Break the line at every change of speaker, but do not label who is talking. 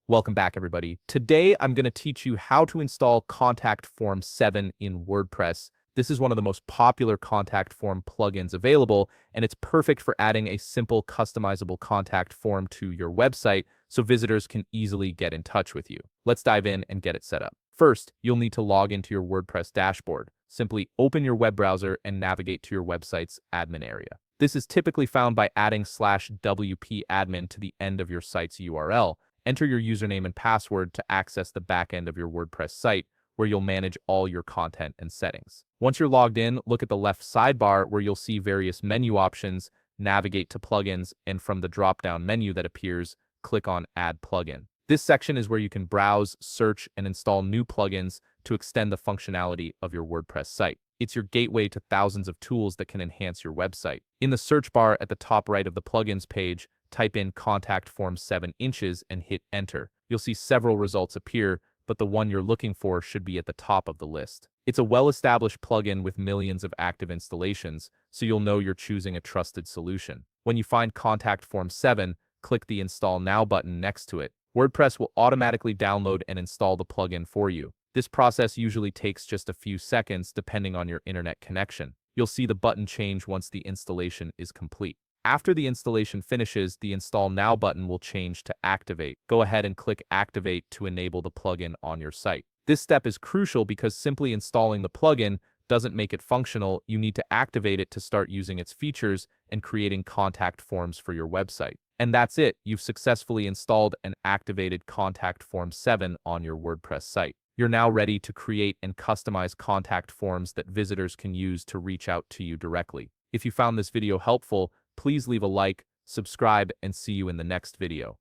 Welcome back, everybody. Today, I'm going to teach you how to install Contact Form 7 in WordPress. This is one of the most popular contact form plugins available, and it's perfect for adding a simple customizable contact form to your website so visitors can easily get in touch with you. Let's dive in and get it set up. First, you'll need to log into your WordPress dashboard. Simply open your web browser and navigate to your website's admin area. This is typically found by adding /wp admin to the end of your site's URL. Enter your username and password to access the backend of your WordPress site, where you'll manage all your content and settings. Once you're logged in, look at the left sidebar where you'll see various menu options, navigate to plugins, and from the drop-down menu that appears, click on Add Plugin. This section is where you can browse, search, and install new plugins to extend the functionality of your WordPress site. It's your gateway to thousands of tools that can enhance your website. In the search bar at the top right of the plugins page, type in Contact Form 7 inches and hit Enter. You'll see several results appear, but the one you're looking for should be at the top of the list. It's a well-established plugin with millions of active installations, so you'll know you're choosing a trusted solution. When you find Contact Form 7, click the Install Now button next to it. WordPress will automatically download and install the plugin for you. This process usually takes just a few seconds depending on your internet connection. You'll see the button change once the installation is complete. After the installation finishes, the Install Now button will change to Activate. Go ahead and click Activate to enable the plugin on your site. This step is crucial because simply installing the plugin doesn't make it functional. You need to activate it to start using its features and creating contact forms for your website. And that's it. You've successfully installed and activated Contact Form 7 on your WordPress site. You're now ready to create and customize contact forms that visitors can use to reach out to you directly. If you found this video helpful, please leave a like, subscribe, and see you in the next video.